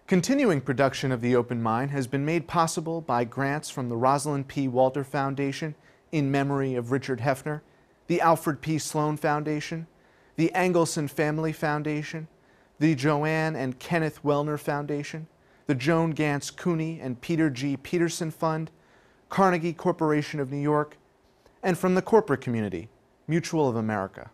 Continuing production of The Open Mind has been made possible by grants from the Rosalind P. Walter Foundation in memory of Richard Heffner, the Alfred P. Sloan Foundation, the Angelson Family Foundation, the Joanne and Kenneth Wellner Foundation, the Joan Gantz CUNY and Peter G. Peterson Fund, Carnegie Corporation of New York, and from the corporate community, Mutual of America.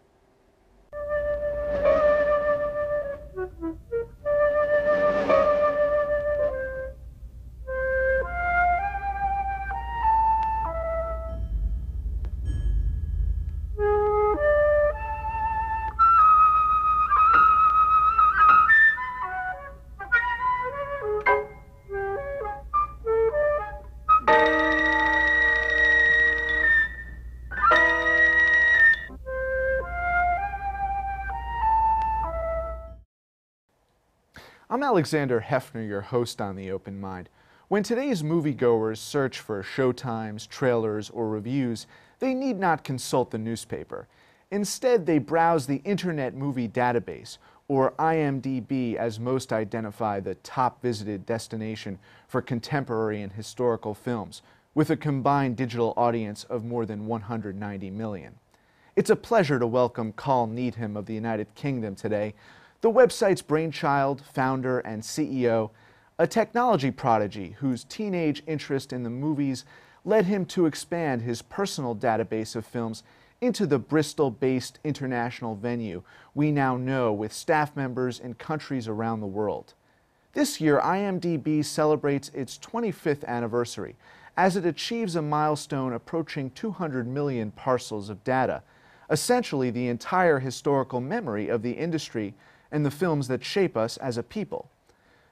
I'm Alexander Heffner, your host on The Open Mind. When today's moviegoers search for showtimes, trailers, or reviews, they need not consult the newspaper. Instead, they browse the Internet Movie Database, or IMDb, as most identify the top visited destination for contemporary and historical films, with a combined digital audience of more than 190 million. It's a pleasure to welcome Col Needham of the United Kingdom today, the website's brainchild, founder, and CEO, a technology prodigy whose teenage interest in the movies led him to expand his personal database of films into the Bristol-based international venue we now know, with staff members in countries around the world. This year, IMDb celebrates its 25th anniversary as it achieves a milestone approaching 200 million parcels of data, essentially the entire historical memory of the industry and the films that shape us as a people.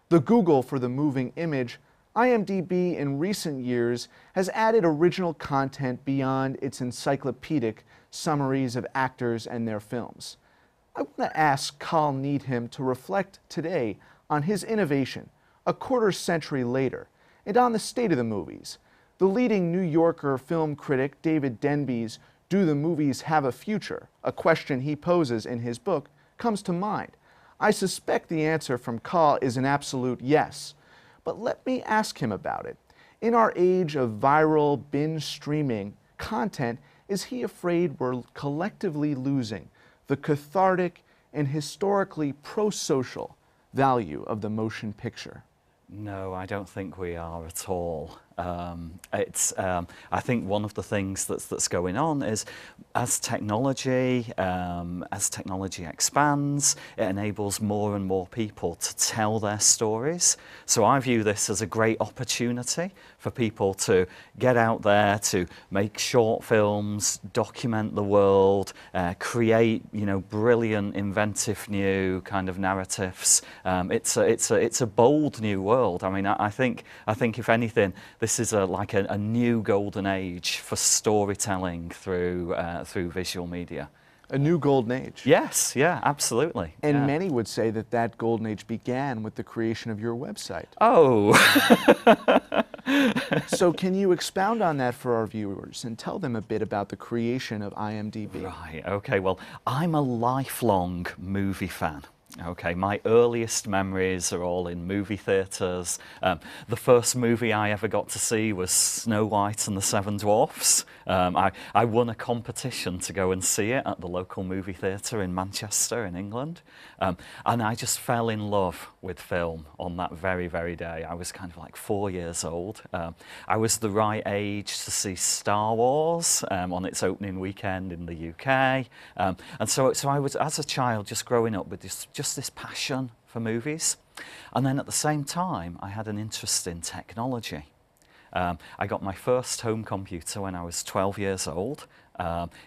The Google for the moving image, IMDb in recent years has added original content beyond its encyclopedic summaries of actors and their films. I want to ask Col Needham to reflect today on his innovation, a quarter century later, and on the state of the movies. The leading New Yorker film critic David Denby's "Do the Movies Have a Future?" a question he poses in his book, comes to mind. I suspect the answer from Col is an absolute yes, but let me ask him about it. In our age of viral, binge streaming content, is he afraid we're collectively losing the cathartic and historically prosocial value of the motion picture? No, I don't think we are at all. I think one of the things that's going on is as technology expands, it enables more and more people to tell their stories. So I view this as a great opportunity for people to get out there, to make short films, document the world, create brilliant, inventive new kind of narratives. It's a bold new world. I mean, I think if anything, this is like a new golden age for storytelling through visual media. A new golden age. Yes, yeah, absolutely. And yeah. Many would say that that golden age began with the creation of your website. Oh. So can you expound on that for our viewers and tell them a bit about the creation of IMDb? Right, okay, well, I'm a lifelong movie fan. Okay, my earliest memories are all in movie theatres. The first movie I ever got to see was Snow White and the Seven Dwarfs. I won a competition to go and see it at the local movie theatre in Manchester in England. And I just fell in love with film on that very, very day. I was kind of like 4 years old. I was the right age to see Star Wars on its opening weekend in the UK. And so I was, as a child, just growing up with just this passion for movies. And then at the same time, I had an interest in technology. I got my first home computer when I was 12 years old.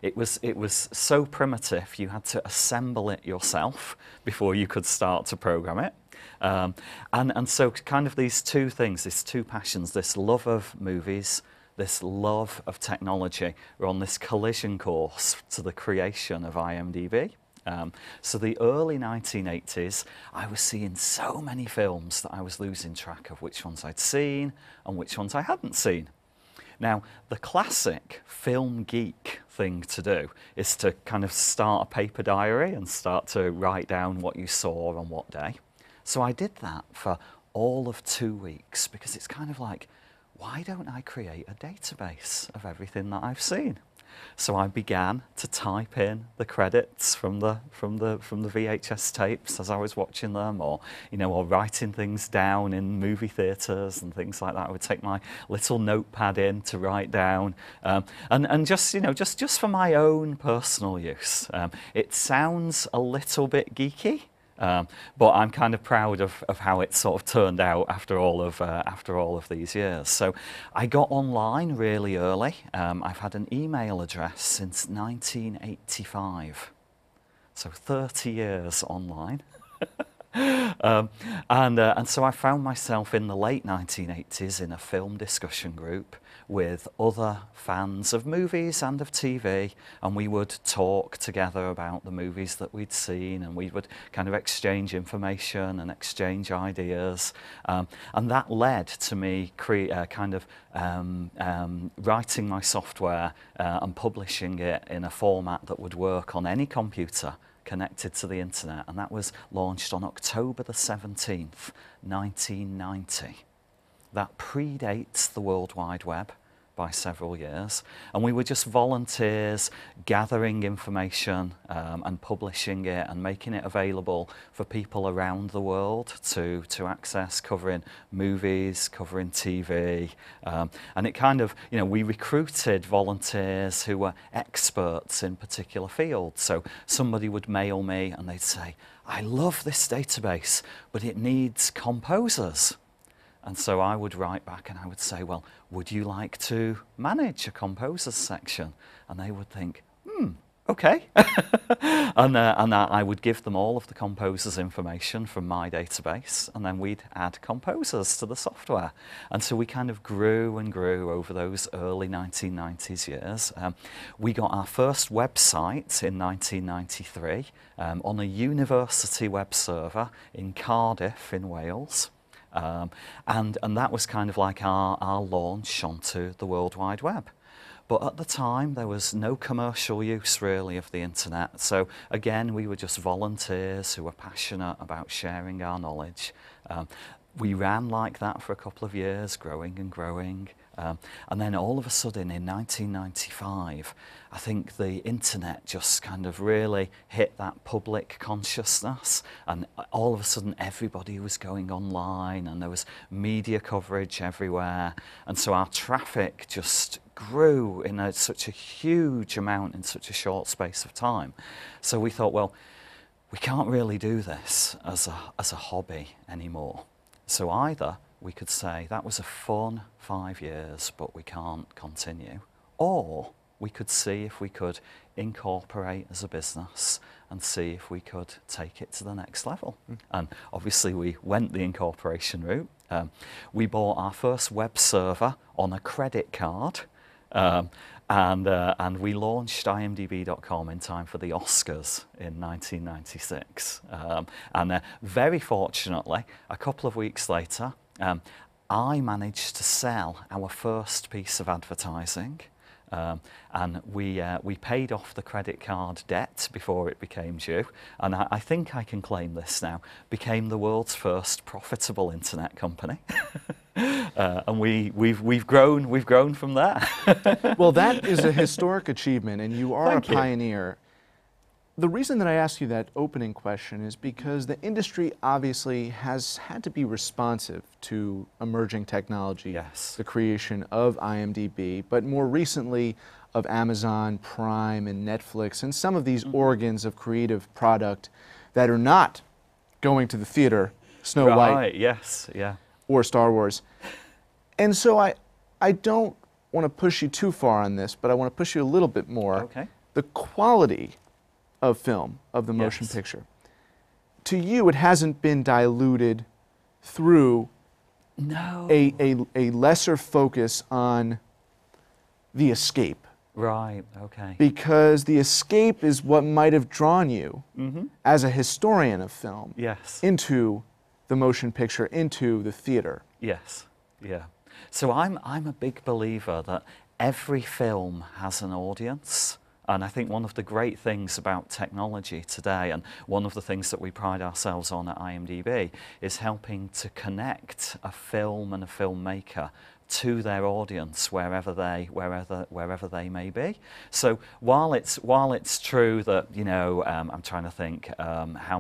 It was so primitive, you had to assemble it yourself before you could start to program it. And so kind of these two things, these two passions, this love of movies, this love of technology, were on this collision course to the creation of IMDb. So the early 1980s, I was seeing so many films that I was losing track of which ones I'd seen and which ones I hadn't seen. Now, the classic film geek thing to do is to kind of start a paper diary and start to write down what you saw on what day. So I did that for all of 2 weeks, because it's kind of like, why don't I create a database of everything that I've seen? So I began to type in the credits from the VHS tapes as I was watching them, or or writing things down in movie theatres and things like that. I would take my little notepad in to write down, and just just for my own personal use. It sounds a little bit geeky. But I'm kind of proud of how it sort of turned out after all of these years. So I got online really early. I've had an email address since 1985, so 30 years online. And so I found myself in the late 1980s in a film discussion group with other fans of movies and of TV, and we would talk together about the movies that we'd seen, and we would kind of exchange information and exchange ideas, and that led to me writing my software and publishing it in a format that would work on any computer connected to the internet, and that was launched on October the 17th, 1990. That predates the World Wide Web by several years, and we were just volunteers gathering information and publishing it and making it available for people around the world to access, covering movies, covering TV, and it kind of, we recruited volunteers who were experts in particular fields. So somebody would mail me and they'd say, I love this database, but it needs composers. And so I would write back and I would say, well, would you like to manage a composers section? And they would think, okay. and I would give them all of the composers' information from my database, and then we'd add composers to the software. And so we kind of grew and grew over those early 1990s years. We got our first website in 1993 on a university web server in Cardiff in Wales. And that was kind of like our launch onto the World Wide Web. But at the time, there was no commercial use really of the internet. So again, we were just volunteers who were passionate about sharing our knowledge. We ran like that for a couple of years, growing and growing. And then all of a sudden in 1995, I think the internet just kind of really hit that public consciousness, and all of a sudden everybody was going online and there was media coverage everywhere, and so our traffic just grew in such a huge amount in such a short space of time. So we thought, well, we can't really do this as a hobby anymore. So either we could say that was a fun 5 years, but we can't continue, or we could see if we could incorporate as a business and see if we could take it to the next level. And obviously we went the incorporation route. We bought our first web server on a credit card, and we launched IMDb.com in time for the Oscars in 1996. And very fortunately, a couple of weeks later, I managed to sell our first piece of advertising, and we paid off the credit card debt before it became due, and I think I can claim this now, became the world's first profitable internet company. And we've grown from there. Well, that is a historic achievement, and you are a pioneer. The reason that I ask you that opening question is because the industry obviously has had to be responsive to emerging technology, yes, the creation of IMDb, but more recently of Amazon Prime and Netflix, and some of these organs of creative product that are not going to the theater, Snow White, yes, yeah, or Star Wars. And so I don't want to push you too far on this, but I want to push you a little bit more. Okay. The quality of film, of the motion picture, to you it hasn't been diluted through a lesser focus on the escape. Right, okay. Because the escape is what might have drawn you as a historian of film into the motion picture, into the theater. Yes, yeah. So I'm a big believer that every film has an audience, And I think one of the great things about technology today, and one of the things that we pride ourselves on at IMDb, is helping to connect a film and a filmmaker to their audience wherever they may be. So while it's true that, you know, I'm trying to think how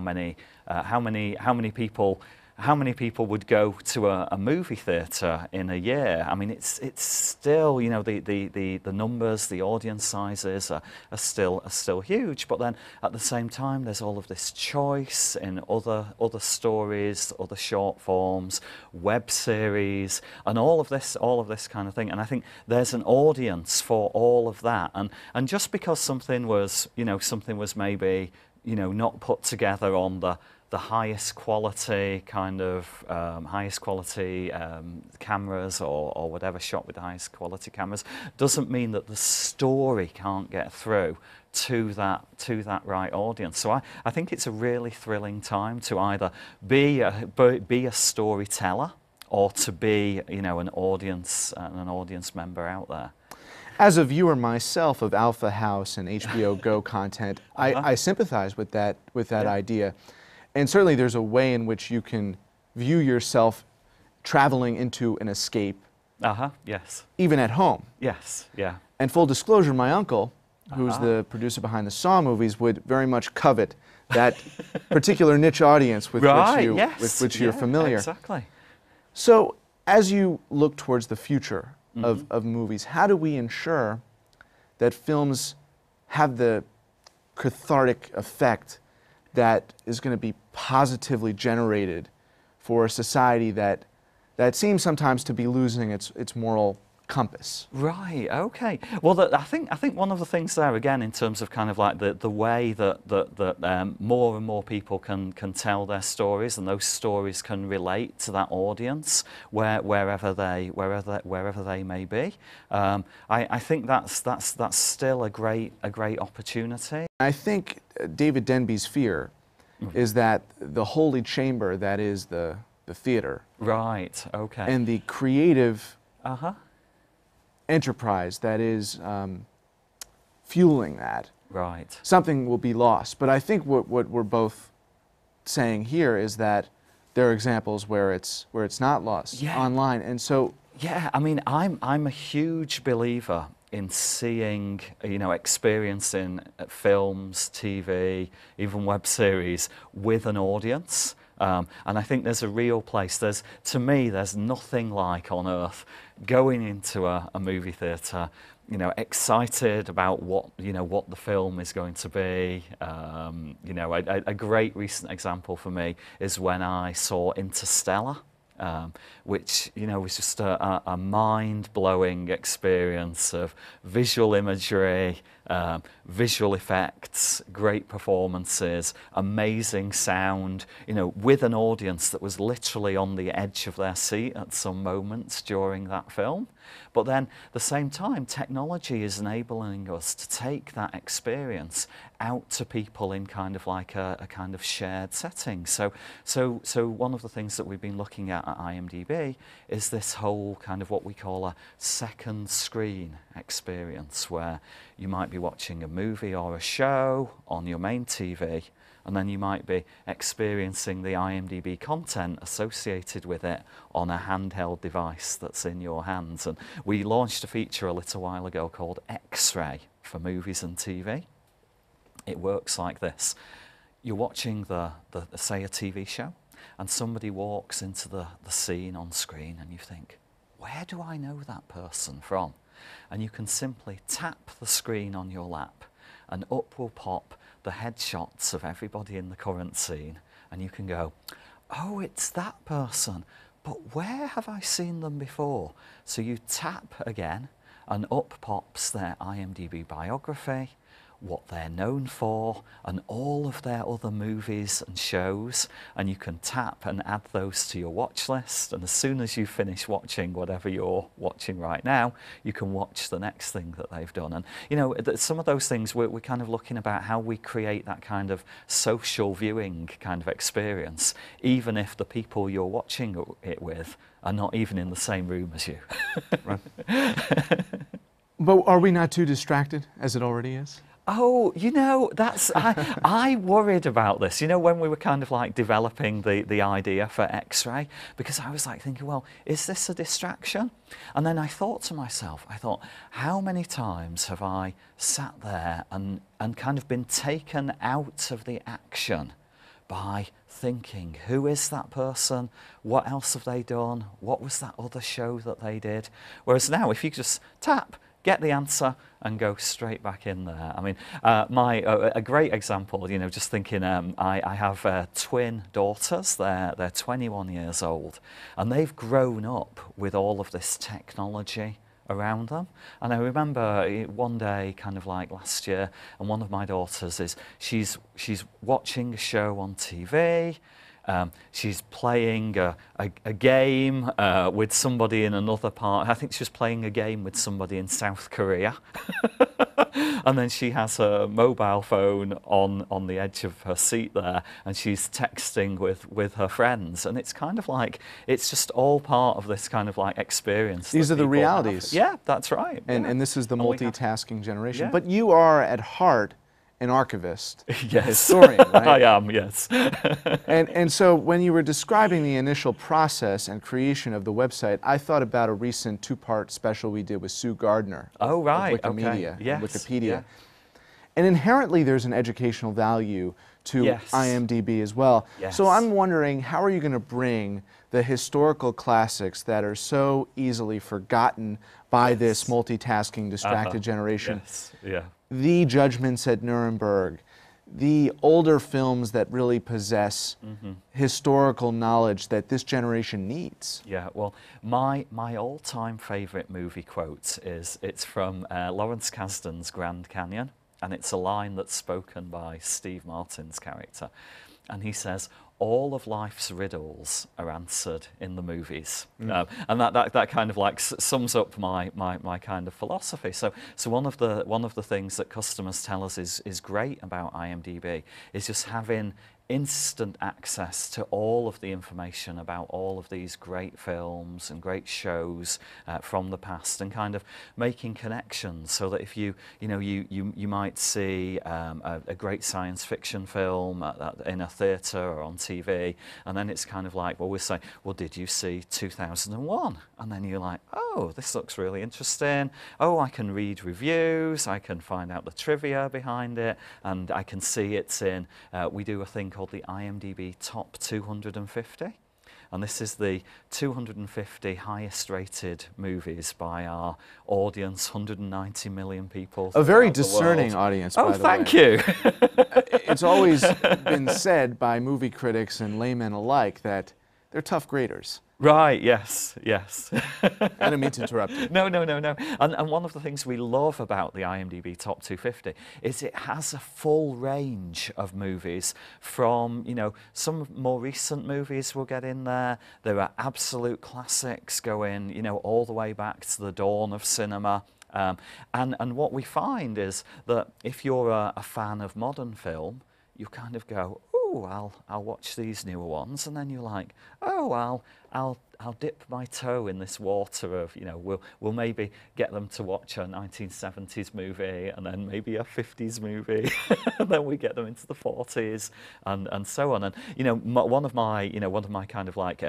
many people would go to a movie theatre in a year. I mean, it's still, you know, the numbers, the audience sizes are still huge. But then at the same time, there's all of this choice in other stories, other short forms, web series, and all of this kind of thing. And I think there's an audience for all of that. And just because something was maybe, you know, not put together on the highest quality cameras or whatever, shot with the highest quality cameras, doesn't mean that the story can't get through to that right audience. So I think it's a really thrilling time to either be a storyteller or to be, you know, an audience member out there. As a viewer myself of Alpha House and HBO Go content, I sympathize with that idea. And certainly there's a way in which you can view yourself traveling into an escape. Yes. Even at home. Yes, yeah. And full disclosure, my uncle, who's the producer behind the Saw movies, would very much covet that particular niche audience with which you're familiar. Exactly. So as you look towards the future of movies, how do we ensure that films have the cathartic effect that is going to be positively generated for a society that seems sometimes to be losing its moral compass? Right. Okay. Well, I think one of the things there, again, in terms of kind of like the way that more and more people can tell their stories, and those stories can relate to that audience wherever they may be. I think that's still a great opportunity. I think David Denby's fear is that the holy chamber that is the theater, right? Okay, and the creative enterprise that is fueling that, right, something will be lost. But I think what we're both saying here is that there are examples where it's not lost online, and so I mean, I'm a huge believer in seeing, you know, experiencing films, TV, even web series with an audience. And I think there's a real place. To me, there's nothing like on earth going into a movie theatre, you know, excited about what the film is going to be. You know, a great recent example for me is when I saw Interstellar. Which, you know, was just a mind-blowing experience of visual imagery, visual effects, great performances, amazing sound, you know, with an audience that was literally on the edge of their seat at some moments during that film. But then, at the same time, technology is enabling us to take that experience out to people in kind of like a kind of shared setting. So one of the things that we've been looking at IMDb is this whole kind of what we call a second screen experience, where you might be watching a movie or a show on your main TV, and then you might be experiencing the IMDb content associated with it on a handheld device that's in your hands. And we launched a feature a little while ago called Xray for movies and TV. It works like this. You're watching say a TV show, and somebody walks into the scene on screen, and you think, where do I know that person from? And you can simply tap the screen on your lap, and up will pop the headshots of everybody in the current scene, and you can go, oh, it's that person, but where have I seen them before? So you tap again, and up pops their IMDb biography, what they're known for, and all of their other movies and shows, and you can tap and add those to your watch list, and as soon as you finish watching whatever you're watching right now, you can watch the next thing that they've done. And you know, some of those things we're kind of looking about how we create that kind of social viewing kind of experience, even if the people you're watching it with are not even in the same room as you. But are we not too distracted, as it already is? Oh, I worried about this, when we were kind of like developing the idea for Xray, because I was like thinking, well, is this a distraction? And then I thought to myself, how many times have I sat there and kind of been taken out of the action by thinking, who is that person? What else have they done? What was that other show that they did? Whereas now, if you just tap, get the answer and go straight back in there. I mean, a great example, just thinking, I have twin daughters. They're 21 years old, and they've grown up with all of this technology around them. And I remember one day, kind of like last year, and one of my daughters she's watching a show on TV. She's playing a game with somebody in another part. I think she was playing a game with somebody in South Korea. And then she has her mobile phone on the edge of her seat there, and she's texting with her friends. And it's kind of like, it's just all part of this kind of like experience. These are the realities. Yeah, that's right. And this is the multitasking generation. Yeah. But you are at heart an archivist, yes. a historian, right? I am, yes. and so when you were describing the initial process and creation of the website, I thought about a recent two-part special we did with Sue Gardner of Wikimedia, okay. Yes. Wikipedia. Yeah. And inherently there's an educational value to yes. IMDb as well. Yes. So I'm wondering, how are you going to bring the historical classics that are so easily forgotten by yes. this multitasking, distracted generation? Yes. Yeah. The Judgments at Nuremberg, the older films that really possess historical knowledge that this generation needs. Yeah, well, my all-time favourite movie quote it's from Lawrence Kasdan's Grand Canyon, and it's a line that's spoken by Steve Martin's character, and he says, all of life's riddles are answered in the movies. And that kind of like sums up my kind of philosophy. So one of the things that customers tell us is great about IMDb is just having instant access to all of the information about all of these great films and great shows from the past, and kind of making connections, so that if you might see a great science fiction film in a theatre or on TV, and then it's kind of like, well, we'll say, well, did you see 2001? And then you're like, oh, this looks really interesting. Oh, I can read reviews, I can find out the trivia behind it, and I can see it's in, we do a thing called the IMDb Top 250. And this is the 250 highest rated movies by our audience, 190 million people. A very discerning audience, by the way. Oh, thank you. It's always been said by movie critics and laymen alike that they're tough graders. Right, yes. I didn't mean to interrupt you. No. And one of the things we love about the IMDb Top 250 is it has a full range of movies from, some more recent movies will get in there. There are absolute classics going, all the way back to the dawn of cinema. And what we find is that if you're a fan of modern film, you kind of go, oh, I'll watch these newer ones, and then you're like, oh, I'll dip my toe in this water of, we'll maybe get them to watch a 1970s movie, and then maybe a 50s movie, and then we get them into the 40s, and so on. And one of my kind of like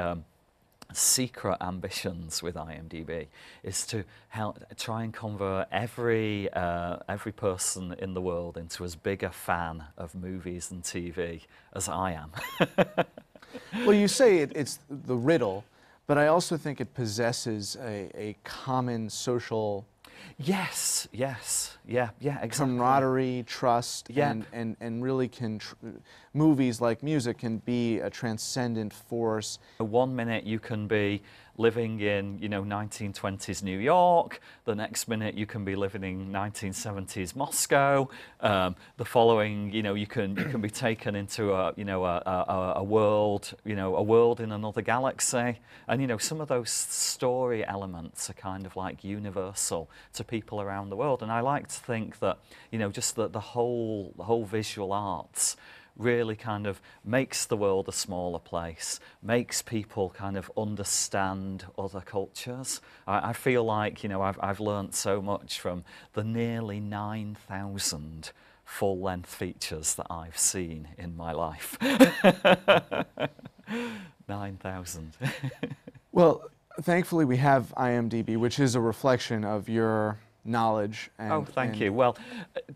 secret ambitions with IMDb is to try and convert every person in the world into as big a fan of movies and TV as I am. Well, you say it's the riddle, but I also think it possesses a common social Yes, yeah, exactly. camaraderie, trust, Yeah. and really movies like music can be a transcendent force. 1 minute you can be living in 1920s New York. The next minute you can be living in 1970s Moscow. The following, you can be taken into a world, a world in another galaxy. And some of those story elements are kind of like universal to people around the world. And I like to think that just the whole visual arts really kind of makes the world a smaller place, makes people kind of understand other cultures. I feel like, I've learnt so much from the nearly 9,000 full-length features that I've seen in my life. 9,000. Well, thankfully we have IMDb, which is a reflection of your knowledge. And, oh, thank you. Well,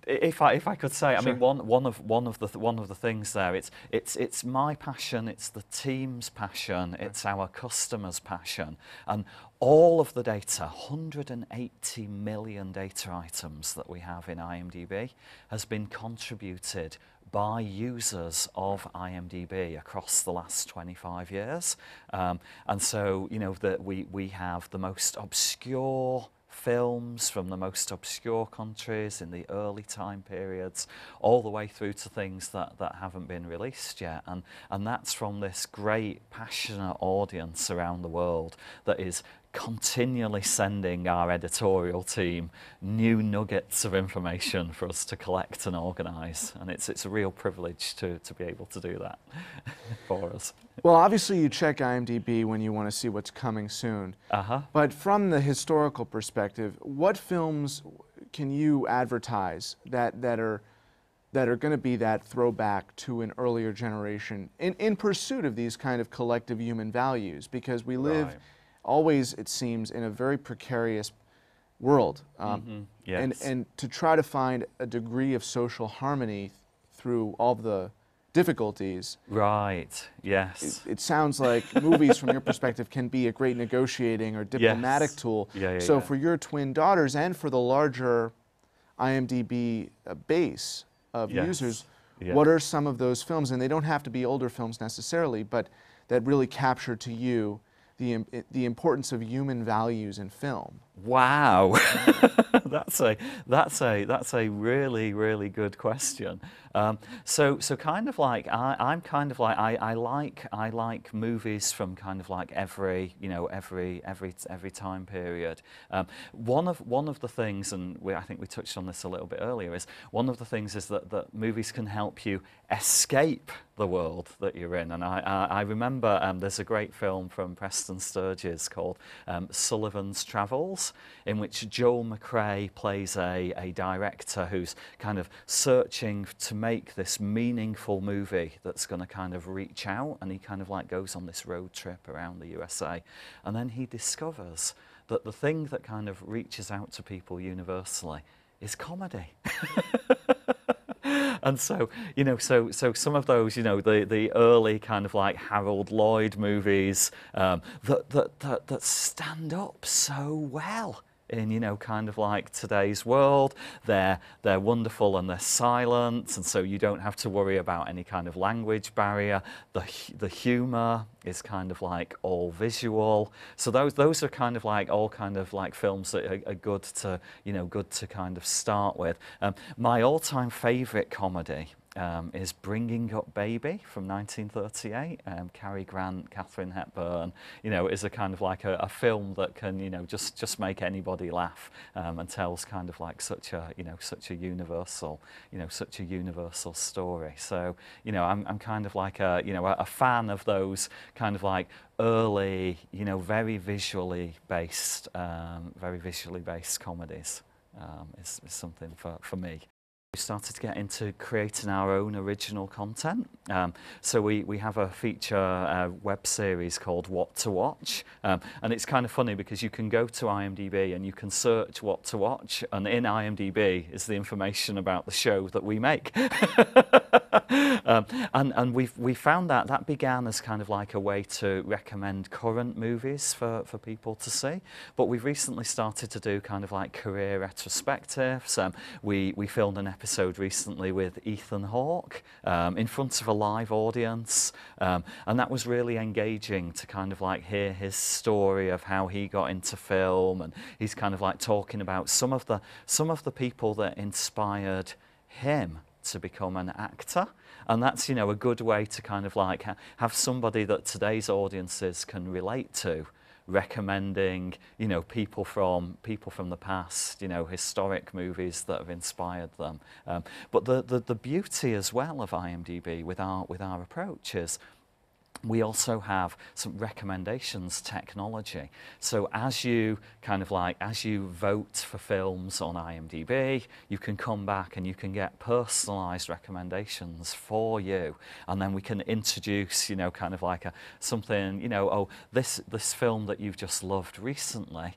if I could say, I Sure. mean, one of the things there. It's my passion. It's the team's passion. It's our customers' passion, and all of the data, 180 million data items that we have in IMDb, has been contributed by users of IMDb across the last 25 years. And so, you know, that we have the most obscure films from the most obscure countries in the early time periods, all the way through to things that haven't been released yet. And that's from this great, passionate audience around the world that is continually sending our editorial team new nuggets of information for us to collect and organise. And it's a real privilege to be able to do that for us. Well, obviously you check IMDb when you want to see what's coming soon. But from the historical perspective, what films can you advertise that are going to be that throwback to an earlier generation in pursuit of these kind of collective human values? Because we live Right. always, it seems, in a very precarious world. Yes. And to try to find a degree of social harmony through all the difficulties. Right, yes. It sounds like movies, from your perspective, can be a great negotiating or diplomatic Yes. tool. Yeah, So yeah. for your twin daughters and for the larger IMDb base of Yes. users, Yeah. what are some of those films, and they don't have to be older films necessarily, but that really capture to you the importance of human values in film? Wow, that's a really good question. So kind of like I'm kind of like I like movies from kind of like every time period. One of the things, and I think we touched on this a little bit earlier, is one of the things is that movies can help you escape the world that you're in. And I remember there's a great film from Preston Sturges called Sullivan's Travels, in which Joel McCrea plays a director who's kind of searching to make this meaningful movie that's going to kind of reach out, and he kind of like goes on this road trip around the USA, and then he discovers that the thing that kind of reaches out to people universally is comedy. And so, you know, so some of those, you know, the early kind of like Harold Lloyd movies that stand up so well in, you know, kind of like today's world. They're wonderful and they're silent, and so you don't have to worry about any kind of language barrier. The humor is kind of like all visual. So those are kind of like all kind of like films that are good to, you know, good to kind of start with. My all-time favorite comedy is Bringing Up Baby from 1938. Cary Grant, Katharine Hepburn, you know, is a kind of like a film that can, you know, just make anybody laugh, and tells kind of like such a universal story. So, you know, I'm kind of like a fan of those kind of like early, you know, very visually based comedies. Is something for me. We started to get into creating our own original content. So we have a feature web series called What to Watch. And it's kind of funny because you can go to IMDb and you can search what to watch, and in IMDb is the information about the show that we make. And we found that began as kind of like a way to recommend current movies for people to see. But we've recently started to do kind of like career retrospectives. We filmed an episode recently with Ethan Hawke in front of a live audience, and that was really engaging to kind of like hear his story of how he got into film, and he's kind of like talking about some of the people that inspired him to become an actor. And that's, you know, a good way to kind of like have somebody that today's audiences can relate to, recommending, you know, people from the past, you know, historic movies that have inspired them. But the beauty as well of IMDb with our approach is we also have some recommendations technology. So as you as you vote for films on IMDb, you can come back and you can get personalized recommendations for you. And then we can introduce, something, oh, this film that you've just loved recently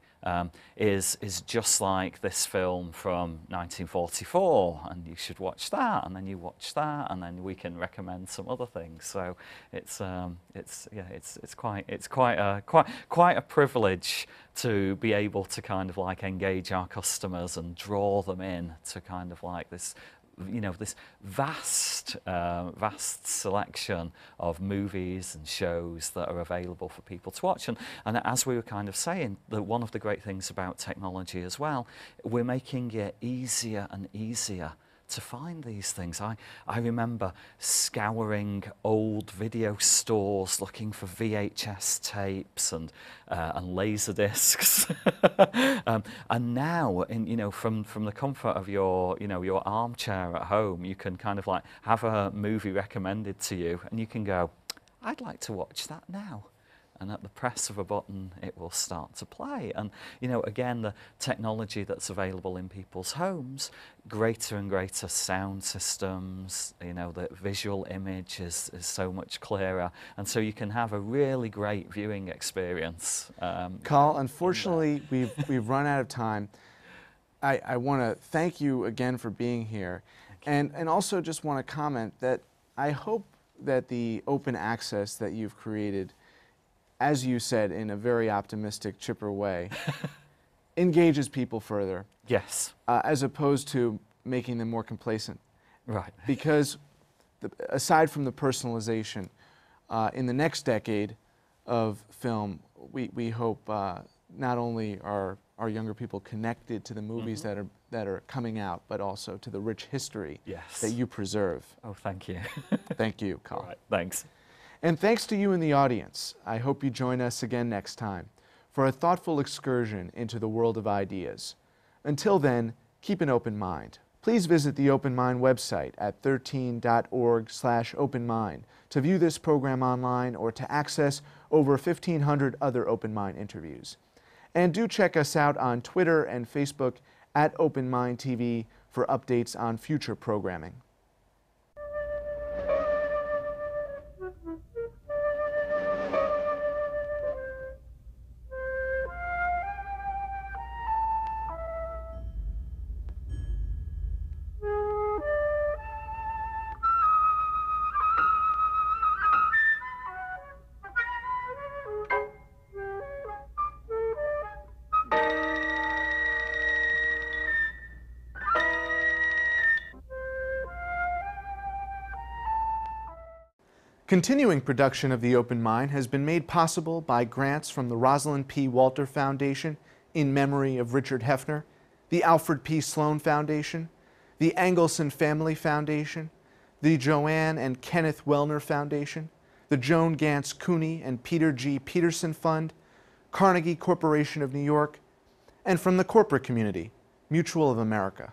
is just like this film from 1944, and you should watch that, and then you watch that, and then we can recommend some other things. So it's quite a privilege to be able to engage our customers and draw them in to this this vast selection of movies and shows that are available for people to watch. And as we were saying, that one of the great things about technology as well, we're making it easier and easier to find these things. I remember scouring old video stores looking for VHS tapes and laser discs, and now, from the comfort of your armchair at home, you can have a movie recommended to you, and you can go, I'd like to watch that now. And at the press of a button, it will start to play. And, again, the technology that's available in people's homes, greater and greater sound systems, the visual image is so much clearer. And so you can have a really great viewing experience. Col, unfortunately, we've run out of time. I want to thank you again for being here. And also just want to comment that I hope that the open access that you've created, as you said, in a very optimistic, chipper way, engages people further. Yes. As opposed to making them more complacent. Right. Because aside from the personalization, in the next decade of film, we hope not only are our younger people connected to the movies that are coming out, but also to the rich history that you preserve. Oh, thank you. Thank you, Col. All right, thanks. And thanks to you in the audience. I hope you join us again next time for a thoughtful excursion into the world of ideas. Until then, keep an open mind. Please visit the Open Mind website at 13.org/openmind to view this program online or to access over 1,500 other Open Mind interviews. And do check us out on Twitter and Facebook at Open Mind TV for updates on future programming. Continuing production of The Open Mind has been made possible by grants from the Rosalind P. Walter Foundation in memory of Richard Heffner, the Alfred P. Sloan Foundation, the Angelson Family Foundation, the Joanne and Kenneth Wellner Foundation, the Joan Gantz CUNY and Peter G. Peterson Fund, Carnegie Corporation of New York, and from the corporate community, Mutual of America.